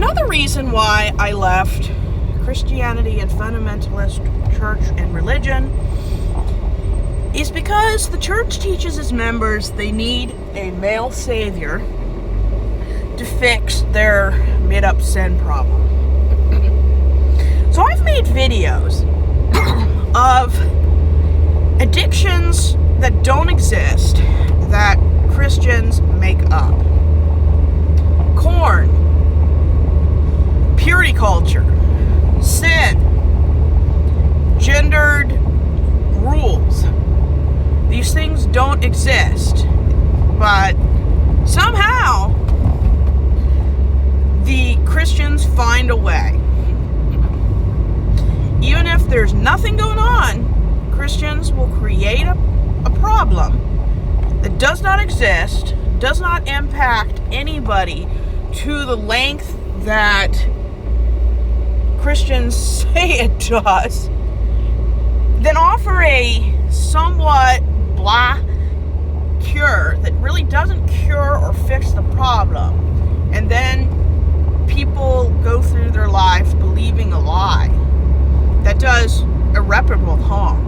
Another reason why I left Christianity and fundamentalist church and religion is because the church teaches its members they need a male savior to fix their made-up sin problem. So I've made videos of addictions that don't exist that Christians make up. Corn, purity culture, sin, gendered rules. These things don't exist, but somehow the Christians find a way. Even if there's nothing going on, Christians will create a problem that does not exist, does not impact anybody to the length that Christians say it does, then offer a somewhat blah cure that really doesn't cure or fix the problem, and then people go through their lives believing a lie that does irreparable harm.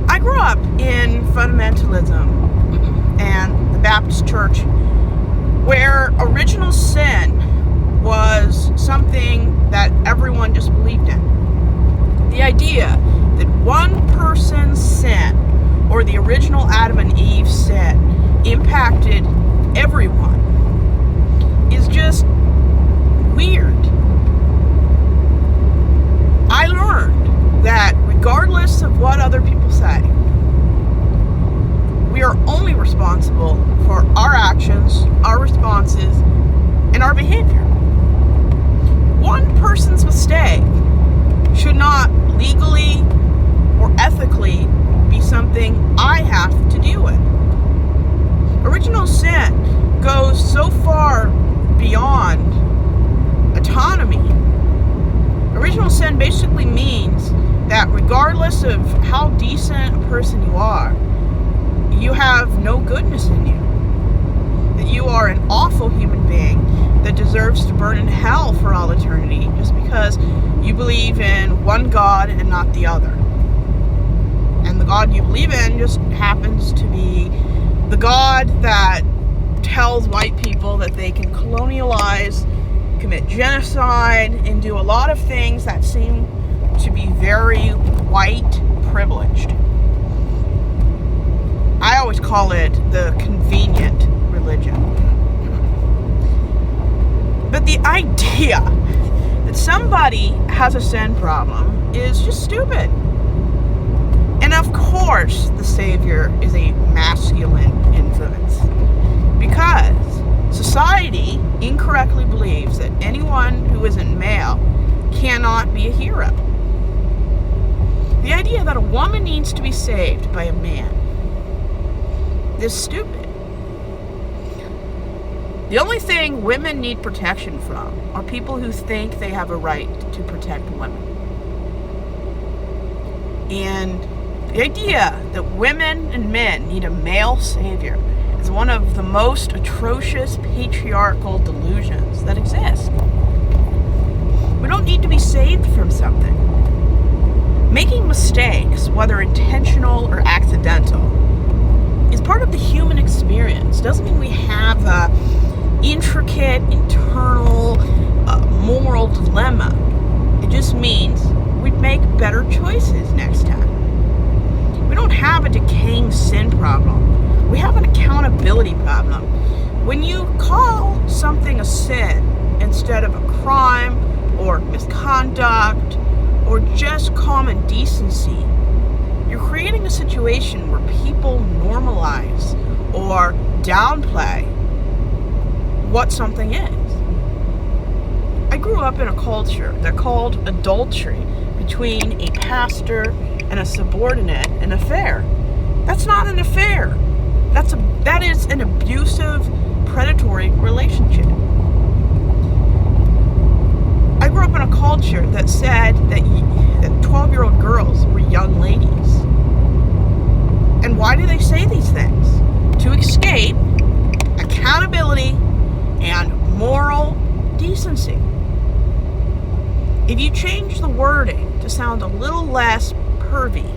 I grew up in fundamentalism and the Baptist Church, where original sin was something that everyone just believed in. The idea that one person's sin, or the original Adam and Eve sin, impacted everyone is just weird. I learned that regardless of what other people say, we are only responsible for our actions, our responses, and our behavior. One person's mistake should not legally or ethically be something I have to deal with. Original sin goes so far beyond autonomy. Original sin basically means that regardless of how decent a person you are, you have no goodness in you. That you are an awful human being that deserves to burn in hell for all eternity just because you believe in one God and not the other. And the God you believe in just happens to be the God that tells white people that they can colonialize, commit genocide, and do a lot of things that seem to be very white privileged. I always call it the convenient religion. But the idea that somebody has a sin problem is just stupid. And of course, the Savior is a masculine influence, because society incorrectly believes that anyone who isn't male cannot be a hero. The idea that a woman needs to be saved by a man is stupid. The only thing women need protection from are people who think they have a right to protect women. And the idea that women and men need a male savior is one of the most atrocious patriarchal delusions that exist. We don't need to be saved from something. Making mistakes, whether intentional or accidental, is part of the human experience. Doesn't mean we have a intricate, internal, moral dilemma. It just means we'd make better choices next time. We don't have a decaying sin problem. We have an accountability problem. When you call something a sin instead of a crime or misconduct or just common decency, you're creating a situation where people normalize or downplay what something is. I grew up in a culture that called adultery between a pastor and a subordinate an affair. That's not an affair. That is an abusive, predatory relationship. I grew up in a culture that said that 12-year-old girls were young ladies. And why do they say these things? To escape accountability and moral decency. decency. If you change the wording to sound a little less pervy,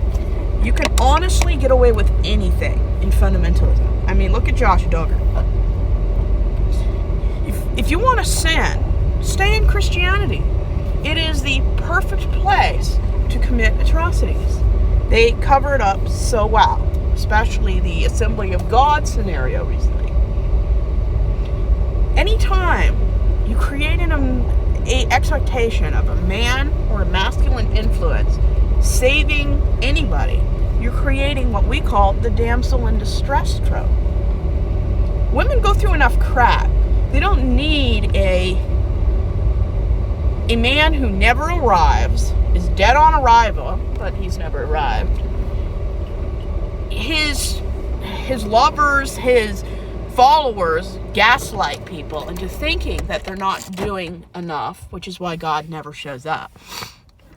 you can honestly get away with anything in fundamentalism. I mean, look at Josh Duggar. If you want to sin, stay in Christianity. It is the perfect place to commit atrocities. They cover it up so well, especially the Assembly of God scenario recently. Anytime you create an expectation of a man or a masculine influence saving anybody, you're creating what we call the damsel in distress trope. Women go through enough crap. They don't need a man who never arrives, is dead on arrival, but he's never arrived. His lovers, his followers gaslight people into thinking that they're not doing enough, which is why God never shows up.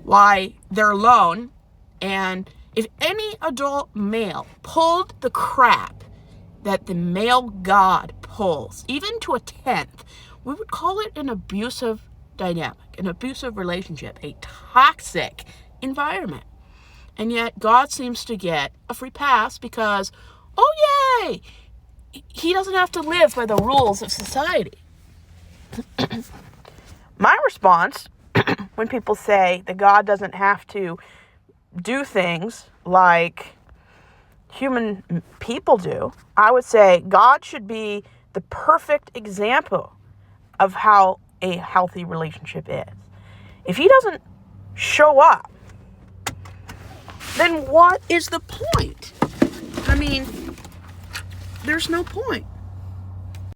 Why they're alone, and if any adult male pulled the crap that the male God pulls, even to a 10th, we would call it an abusive dynamic, an abusive relationship, a toxic environment. And yet God seems to get a free pass because, oh yay, he doesn't have to live by the rules of society. My response when people say that God doesn't have to do things like human people do, I would say God should be the perfect example of how a healthy relationship is. If he doesn't show up, then what is the point? I mean, there's no point.